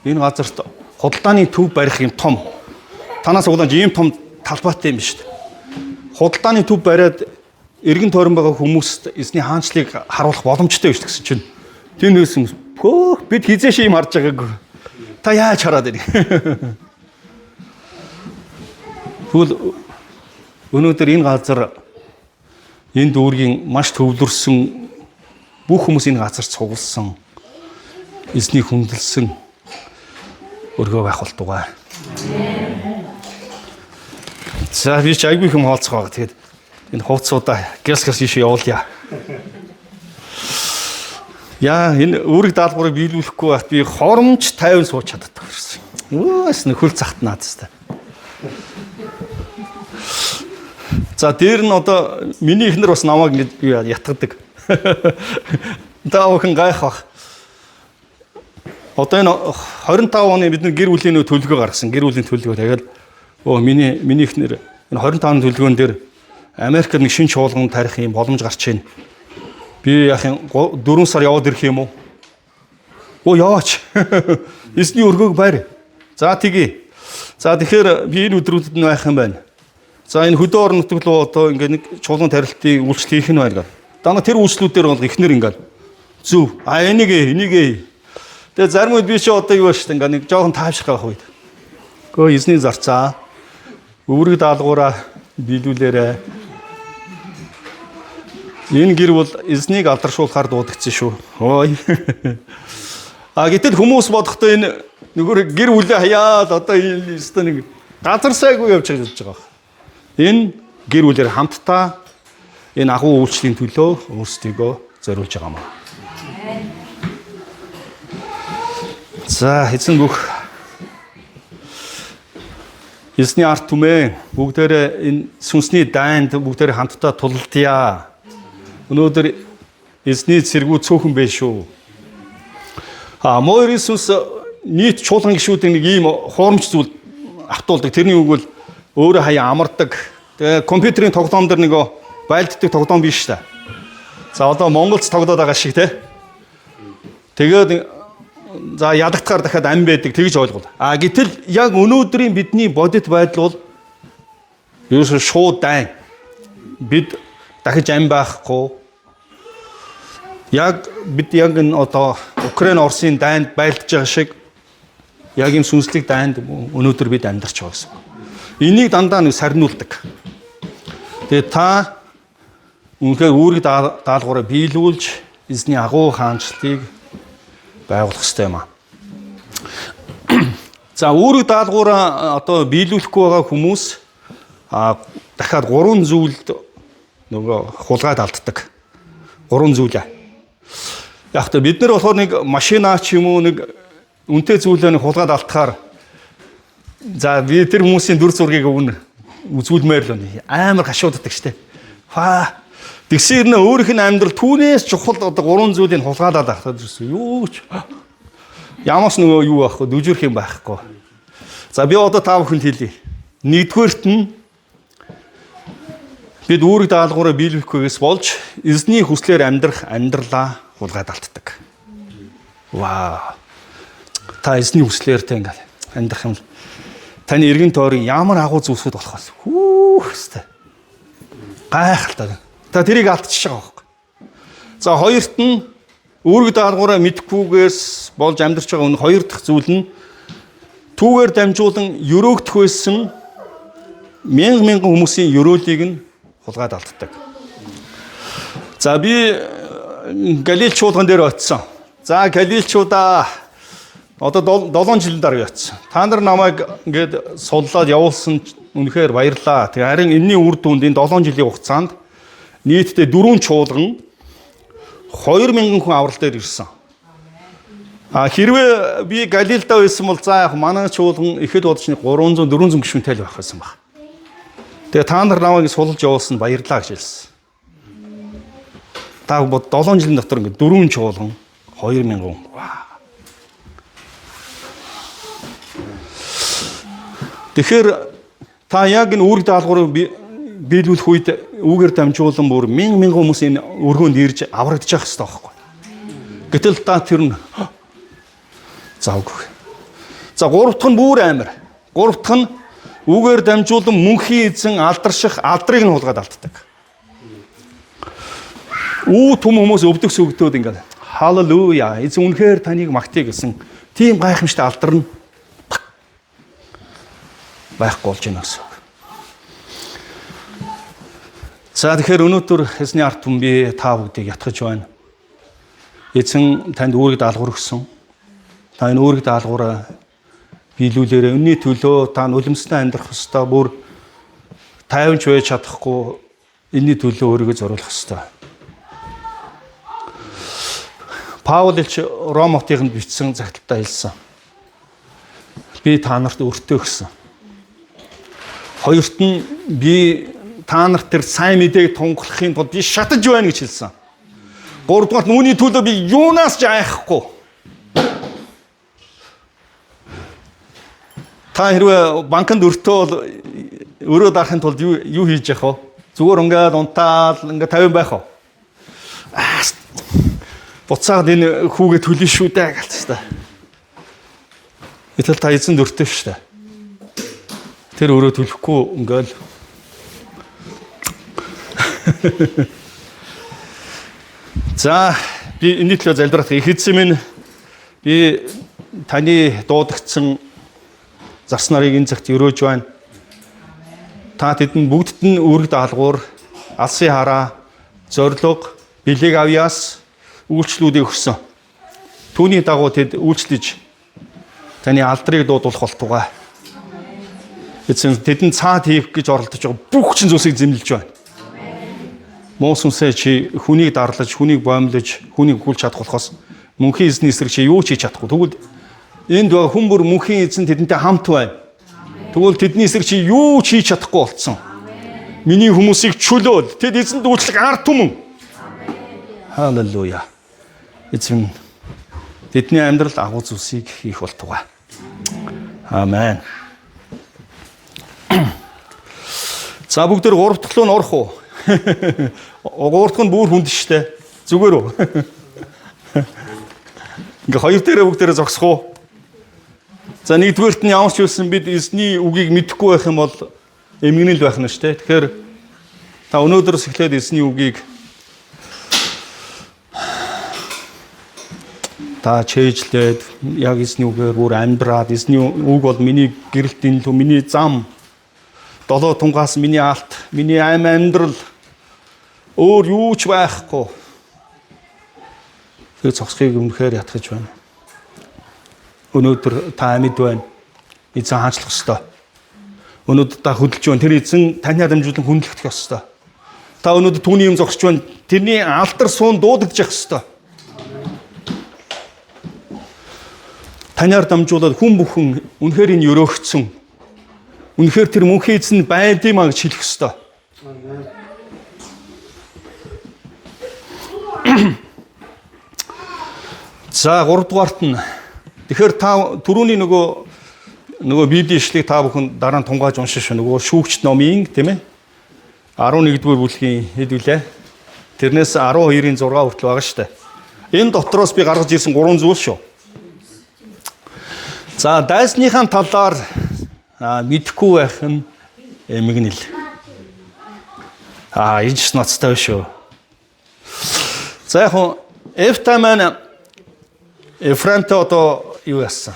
энэ газарт худалдааны төв барих юм том. Танаас угдаж ийм том талбайтай юм шүү дээ. Худалдааны төв бариад эргэн тойрон байгаа хүмүүст эзний хаанчлыг харуулах боломжтой биш гэсэн чинь тэр нөөсөн бид хизээш юм харж байгаагүй. Та яаж хараад ирэх? Тэгвэл өнөөдөр энэ газар энэ дүүргийн маш төвлөрсөн бүх хүмүүс энэ газар цугласан эзний хүндэлсэн өргөө байх болтугай. За би ч айгүй юм хаалцгаа. Тэгээд энэ хувцсуудаа гэрс ишээ явуулъя. Яа энэ үүрэг даалгаврыг биелүүлэхгүй байхад би хоромж 50 сууч чаддаг гэсэн. Өөс нөхөл цагт наадстай. За дээр нь одоо миний эхнэр бас намайг ингэ ятгадаг. Даавхан гайх бах. Одоо энэ 25 оны бидний гэр бүлийн төлөвлөгөө гаргасан. Гэр бүлийн төлөвлөгөө тэгэл миний эхнэр энэ 25 оны төлөвлөгөөн дээр Америкт нэг шинж чуулган тарих юм боломж гарч байна. Би яахын 4 сар яваад ирэх юм уу? Яваач. Эзний өргөөг барь. За тэгье. За тэгэхээр би энэ өдрүүдэд нь байх юм байна. За энэ хөдөө орон нутаг руу одоо ингээ нэг чуулган тарилтын үйлчлэл хийх нь байна гэх. Дана тэр үйлчлүүдээр бол эхнэр ингээ зөв. Энийг. Тэгээ зарим үед би чи одоо юу шүү дээ ингээ нэг жоохон таашрах байх үед. Гөө эзний зарцаа. Үүрэг даалгавраа биелүүлээрэ. Энэ гэр бол эзнийг алдаршуулахаар дуудагдсан шүү. Гэтэл хүмүүс бодохдоо энэ нөгөө гэр бүлээ хаяад одоо энэ нэг газар сайгүй явж байгаа. Энэ гэр бүлээр хамтдаа энэ агуу үйлчлэлийн төлөө өөрсдийгөө зориулж байгаа юм. За эзэн бүх эзний арт түмэн бүгдээрээ энэ сүнсний дайнд бүгдээрээ хамтдаа тулалдъя. Өнөөдөр эзний цэргүүд цөөхөн байх шүү. Мойр Иесус нийт чуулган гишүүдийн нэг ийм хуурамч зүйл автуулдаг. Тэрний үг бол өөрөө хаяа амардаг. Тэгээ компьютерийн тоглоом дээр нөгөө байлддаг тоглоом биш та. За одоо Монголд тоглоод байгаа шиг те. Тэгээд за ядагтахаар дахиад ам байдаг тэгж ойлгол. Гэтэл яг өнөөдрийн бидний бодит байдал бол ерөөсөө шууд дайн. Бид дахиж ам байхгүй. Бид яг энэ одоо Украин Оросын дайнд байлдаж байгаа шиг яг энэ сүнслэг дайнд өнөөдөр бид амьдарч байгаа гэсэн. Энийг дандаа нэг сарниулдаг. Тэгээ та үнэхээр үүрэг даалгавраа биелүүлж эзний агуу хаанчлалыг байгуулах ёстой юм аа. За үүрэг даалгавраа одоо биелүүлэхгүй байгаа хүмүүс дахиад 3 зүйлд нөгөө хулгайд алддаг. 3 зүйл. Яг та бид нар болохоор нэг машина ч юм уу нэг үнэтэй зүйлээ хулгайд алдахаар за би тэр хүмүүсийн дүр зургийг өгнө үзүүлмээр л үнэ. Амар гашууддаг штэ. Тэгсээр нэ өөрийнх нь амьдрал түүнээс чухал одоо 3 зүйлийг хулгайлаад авах гэсэн юу ч ямаас нөгөө юу байхгүй дүжирх юм байхгүй. За би одоо та бүхэнд хэлье. Нэгдүгээрт нь бид үүрэг даалгавраа биелүүлэхгүйгээс болж эзний хүслээр амьдралаа хулгайд алддаг. Та эзний хүслээр тэ ингээл амьдрах юм. Таны эргэн тойрон ямар агуу зүйлсүүд болох вэ? Хэвээ. Гайхалтай. Та тэрийг алдчихж байгаа байхгүй. За хоёрт нь үүрэг даалгавраа мэдхгүйгээс болж амьдарч байгаа энэ хоёр дахь зүйл нь түүгээр дамжуулан өрөөгдөх байсан мянган хүмүүсийн өрөөлийг нь хулгайд алддаг. Би Галил чуулган дээр очисон. За Галилчуудаа Одоо 7 жилийн дараа яатсан. Та нар намайг ингээд суллаад явуулсан үнэхээр баярлаа. Тэгээ харин энэний үр дүнд энэ 7 жилийн хугацаанд нийтдээ 4 чуулган 2000 хүн аврал дээр ирсэн. Хэрвээ би Галилдаа байсан бол за яг манай чуулган ихэд бодчны 300 400 гишүүнтэй л байх байсан баг. Тэгээ та нар намайг сулж явуулсан баярлаа гэж хэлсэн. Та бод 7 жилийн дотор ингээд 4 чуулган 2000 хүн. Тэгэхээр та яг энэ үүрэг даалгаврыг биелүүлэх үед үүгээр дамжуулан бүр мянган хүмүүс энэ өргөөнд ирж аврагдчих хэвээр байхгүй. Гэтэл та тэр нь завгүй. За 3 дахь нь бүр амар. 3 дахь нь үүгээр дамжуулан мөнхийн эзэн алдарших алдрыг нь хулгаад алддаг. Түм хүмүүс өвдөгс өгдөөд ингээд халелуя эзэн үнэхээр таныг магтъя гэсэн тийм гайхамшигт алдар нь байхгүй болж байна гэсэн. За тэгэхээр өнөөдөр эзний ард түмэн би та бүгдийг ятгах байна. Эзэн танд үүрэг даалгавар өгсөн. Та энэ үүрэг даалгавраа биелүүлээрэй. Үнний төлөө та нулимстай амьдрах ёстой. Бүр тайванч байж чадахгүй энэний төлөө өөрийгөө зориулах ёстой. Паул илч Ром хотынд бичсэн загталтаа хэлсэн. Би та нарт өртөө гэсэн. Хоёрт нь би та нарт тэр сайн мэдээг тунхлахын тулд би шатаж байна гэж хэлсэн. Гуравдугаар нь үүний төлөө би юунаас ч айхгүй. Та хэрвээ банкнд өртөө өрөө даахын тулд юу хийж яах вэ? Зүгээр ингээд унтаал ингээд 50 байх уу? Буцаад энэ хүүгээ төлнө шүү дээ гэж та. Гэтэл та эзэнд өртөө шүү дээ. Тэр өрөө төлөхгүй ингээл За би энэ төлөө залбирах их эзэн минь би таны дуудагдсан зас нарыг энэ цагт өрөөж байна. Та тэдэнд бүгдд нь үүрэг даалгавар, алсын хараа, зориг, бэлэг авьяас үйлчлүүдийг өгсөн. Түүний дагуу тэд үйлчлэж таны алдрыг дуудуулах болтугай. Эцэг тэдэнд цаад хийх гэж оролдож байгаа бүх чин зүйлсийг зэмлэж байна. Моос үнсээ чи хүнийг дарлаж, хүнийг боомлож, хүнийг хүлж чадах болохоос мөнхийн эзний эсрэг чи юу ч хийж чадахгүй. Тэгвэл энд байгаа хүн бүр мөнхийн эзэн тэдэнтэй хамт байна. Тэгвэл тэдний эсрэг чи юу ч хийж чадахгүй болцсон. Миний хүмүүсийг чөлөөл. Тэд эзэнд үйлчлэх ард түмэн. Халелуя. Эзэн тэдний амьдрал агуу зүйлсийг хийх болтугай. Амен. За бүгд 3 дахь руу н орох уу? 3 дахь нь бүр хүнд штэ. Зүгээр үү? Ингээ хоёр дээрээ бүгдээрээ зогсох уу? За нэгдүгээрт нь ямар ч байсан бид эзний үгийг мэдэхгүй байх юм бол эмгэнэл байх нь штэ. Тэгэхээр та өнөөдрөөс эхлээд эзний үгийг та чэйжлээд яг эзний үгээр бүр амьдраад эзний үг бол миний гэрэлтийн төв, миний зам, долоо тунгаас миний алт, миний амьдрал өөр юу ч байхгүй. Тэр цогцохыг өмнөхөр ятгах байна. Өнөөдөр та амьд байна. Эзэн хаачлах ёстой. Өнөөдөр та хөдөлж байна. Тэр эзэн таньд дамжуулан хүндлэгдэх ёстой. Та өнөөдөр түүний юм зогсож байна. Тэрний алдар суун дуудагдж явах ёстой. Таньар дамжуулаад хүн бүхэн үнэхээр энэ өрөөгцсөн. Үнэхээр тэр мөнхийн эзэн байдимаа гэж хэлэх ёстой. За 3 дугаарт нь тэгэхээр та түрүүний нөгөө библийн ишлэгийг та бүхэн дараа нь тунгааж уншиж нөгөө шүүгч номын тийм ээ 11-р бүлгийн хэд вүлээ? Тэрнээс 12-ийн 6 хүртэл байгаа шүү дээ. Энэ дотроос би гаргаж ирсэн 3 зүйл шүү. За дайсныхаа талаар мэдэхгүй байх нь эмгэнэл. Энэ ч ноцтой шүү. За яг хөө Эфта маань Эфрант одоо юу яасан?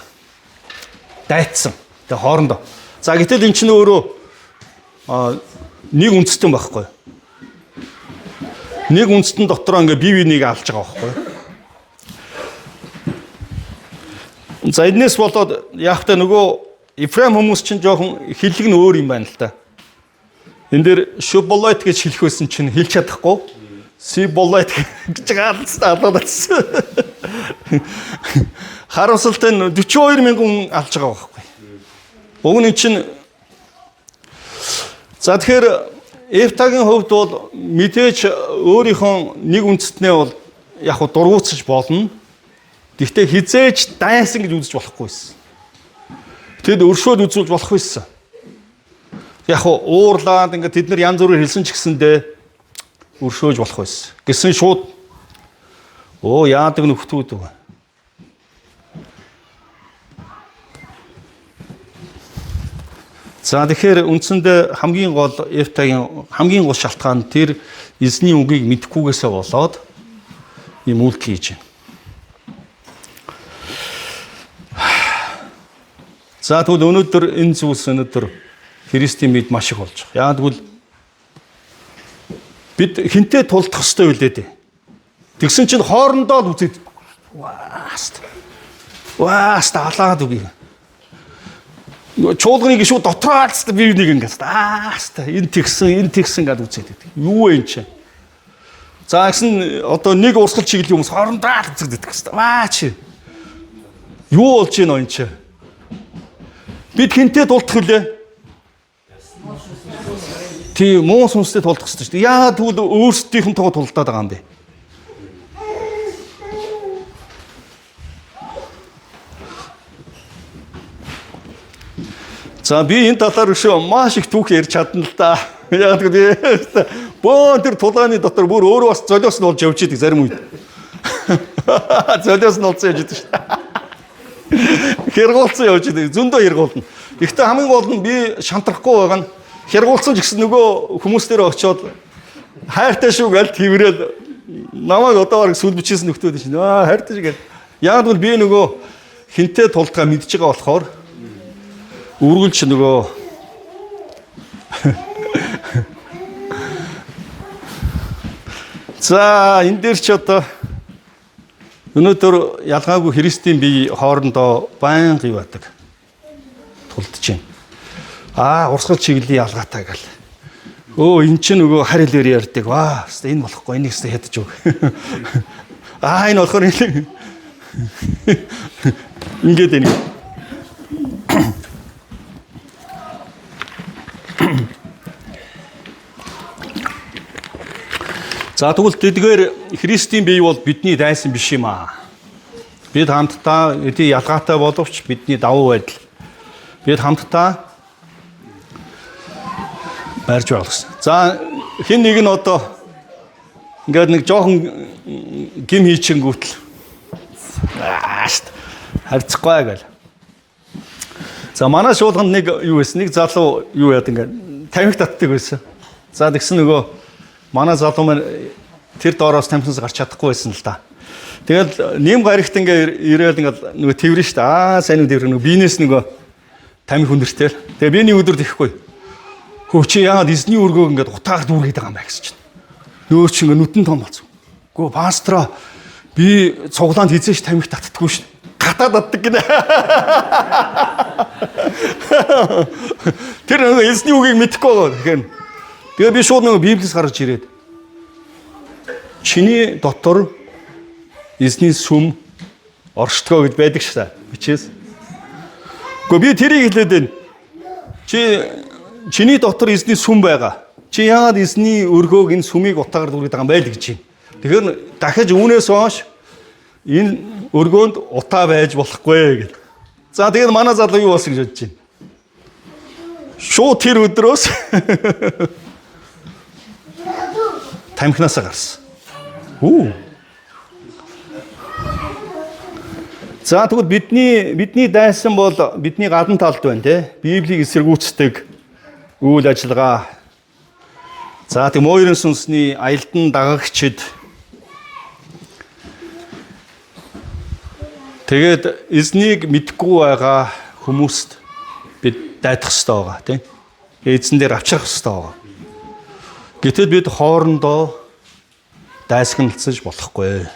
Дайцсан. Тэгээ хоорондоо. За гэтэл эн чинь өөрөө нэг үндэстэн байхгүй. Нэг үндэстэн дотроо ингээ бие биенийг алж байгаа байхгүй. За энэс болоод яг та нөгөө Ефрем хүмүүс чинь жоохон хиллэг нь өөр юм байна л та. Энд дээр Шуболойт гэж хэлэх байсан чинь хэлж чадахгүй. Сиболойт гэж гаалцсан. Харамсалтай нь 42 мянган алж байгаа байхгүй. Уг нь чинь за тэгэхээр Эфтагийн хувьд бол мэдээж өөрийнхөө нэг үндэстнээ бол яг хуу дургуутсаж болно. Гэхдээ хизээж дайсан гэж үзэж болохгүй байсан. Тэд өршөөд үзүүлж болох байсан. Яг хуу уурлаад ингээд тэд нар янз бүрээр хэлсэн ч гэсэндээ өршөөж болох байсан. Гэсэн шууд яадаг нөхдүүд үү. За тэгэхээр үндсэндээ хамгийн гол Эфтагийн хамгийн гол шалтгаан тэр эзний үгийг мэдхгүйгээсээ болоод ийм үйлдэл хийж байна. За тэгвэл өнөөдөр энэ зүйлс өнөөдөр Христийн мэд маш их болж байгаа. Яагаад гэвэл бид хинтээ тулдах ёстой үлээ дээ. Тэгсэн чинь хоорондоо л үзээд вааст алаад үгүй. Чуулганыг шууд дотроо алцтай бив нэг ингээд энэ тэгсэн гэд үзээд байдаг. Юу вэ энэ чинь? За гэсэн одоо нэг урсгал чиглэл хүмүүс хоорондоо л үзэгддэг гэсэн. Чи. Юу болж байна энэ чинь? Бид хинтээ тулдах үлээ. Тийм муу сүнстэй тулдах хэрэгтэй шүү дээ. Яагаад тэгвэл өөрсдийнхөнтэйгээ тулдаад байгаа юм бэ? За би энэ талаар өшөө маш их түүх ярьж чадна л да. Яг гэдэг бөөн тэр тулааны дотор бүр өөрөө бас золиос нь болж явж идэг зарим үед. Золиос нь олцсон явж идэг шүү дээ. Хэрэгуулсан явж идэг. Зөндөө хэрэгуулна. Гэхдээ хамгийн гол нь би шантрахгүй байгаа нь хэрэгуулсан ч гэсэн нөгөө хүмүүстээр очиод хайртай шүү гэж тэрэл намайг одоо бараг сүл бичсэн нөхдөд чинь хайртай шүү гэж. Яг л би нөгөө хинтээ тулдгаа мэдж байгаа болохоор үргэлж нөгөө за энэ дээр ч одоо өнөөдөр ялгаагүй Христийн бие хоорондоо байнга юу байдаг тулдж байна. Урсгал чиглэлийн ялгаатай гал. Энэ ч нөгөө харь хэлээр ярьдаг. Энэ болохгүй энийг хэвээр ядаж өг. Энэ болохоор ингээд энэ. За тэгвэл тэдгээр Христийн бие бол бидний дайсан биш юм аа. Бид хамтдаа эдийн ялгаатай боловч бидний давуу байдал. Бид хамтдаа барьж байгуулсан. За хэн нэг нь одоо ингээд нэг жоохон гим хийчихэнгүүтэл харьцахгүй гэл. За манай шуулганд нэг юу байсан? Нэг залуу юу яад ингээд тамхи татдаг байсан. За тэгсэн нөгөө манай залуу маань тэр доороос тамхинаас гарч чадахгүй байсан л да. Тэгэл нэм гарагт ингээ ирээл ингээ нөгөө тэрвэрэн шүү дээ. Сайн үү тэрвэр нөгөө биенээс нөгөө тамхи хүндэртэй. Тэгээ биений өдөр тэхгүй. Хөө чи яагаад эзний өргөөг ингээ утгаар дүүргээд байгаа юм бэ гэсэн чинь. Нөөр чи ингээ нүтэн том болсон. Гөө пастро би цуглаанд хизээш тамхи татдаггүй шүү. Гатаад татдаг гинэ. Тэр нөгөө эзний үгийг мэдэхгүй байгаа. Тэгэхээр тэгээ би шууд нөгөө Библиэс гаргаж ирээд чиний дотор эзний сүм оршдгоо гэж байдаг шээ. Бичээс. Гэхдээ би тэрийг хэлээд байна. Чиний дотор эзний сүм байгаа. Чи яагаад эзний өргөөг энэ сүмийг утаагаар дүүргээд байгаа юм байл гэж байна. Тэгэхээр дахиж үүнээс хойш энэ өргөөнд утаа байж болохгүй гэх. За тэгээд манай залуу юу болсон гэж бодож байна. Шууд тэр өдрөөс тамхинасаа гарсан. За тэгвэл бидний дайсан бол бидний гадна талд байна те. Библийг эсэргүүцдэг үйл ажиллагаа. За тийм мойрын сүнсний аялдан дагагчид. Тэгээд эзнийг мэдгүй байгаа хүмүүст бид дайдах хэрэгтэй байгаа тийм. Эзэн дээр авчрах хэрэгтэй байгаа. Гэтэл бид хоорондоо дайсагналцаж болохгүй.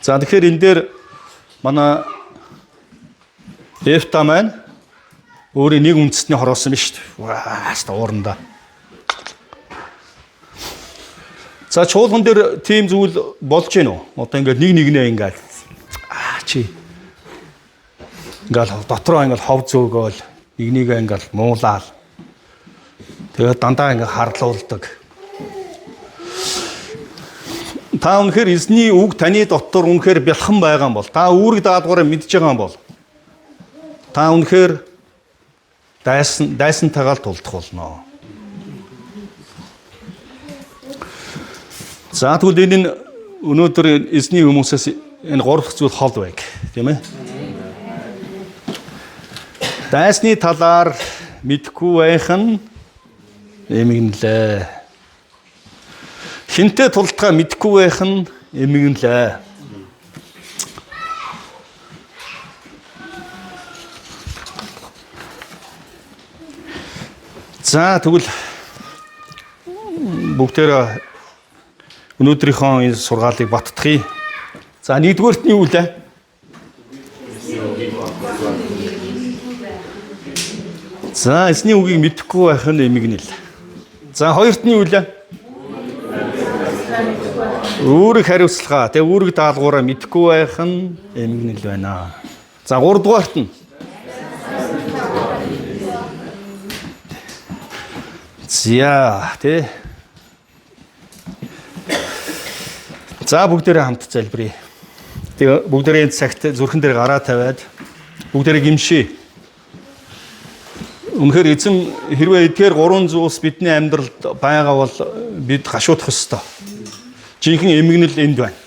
За тэгэхээр энэ дээр манай Эвта маань өөрийн нэг үндэстний хороосон биш үү? Ваа, уурандаа. За чуулган дээр тийм зүйл болж гин үү? Одоо ингээд нэг нэгнээ ингээд чи ингээл дотроо ингээл хов зөөгөөл нэгнийгээ ингээл муулаал. Тэгээд дандаа ингээл харлуулдаг. Та үнэхээр эзний үг таны дотор үнэхээр бэлхэн байгаа юм бол та үүрэг даадгаараа мэдж байгаа юм бол та үнэхээр дайсантайгаар тулдах болно. За тэгвэл энэ өнөөдөр эзний хүмүүсээс энэ гурав дахь зүйл хол байг, тийм ээ? Дайсны талаар мэдгүй байх нь эмгэнлээ. Хинтээ тулдгаа мэдгүй байх нь эмгэнлээ. За тэгвэл бүгдээрээ өнөөдрийнхөө энэ сургаалыг баттгахыг. За нэгдүгээрт нь юу вэ? За эзний үгийг мэдэхгүй байх нь эмгэнэл. За хоёрт нь юу вэ? Үүрэг хариуцлага. Тэгээ үүрэг даалгавраа мэдэхгүй байх нь эмгэнэл байна. За гуравдугаарт нь. За тий. За бүгдээрээ хамт залбирая. Тэгээ бүгдээрээ энэ цагт зүрхэн дээр гараа тавиад бүгдээрээ гимшээ. Үнэхээр эзэн хэрвээ эдгээр гурван зүйлс бидний амьдралд байгаа бол бид гашуудах ёстой. Жинхэнэ эмгэнэл энд байна.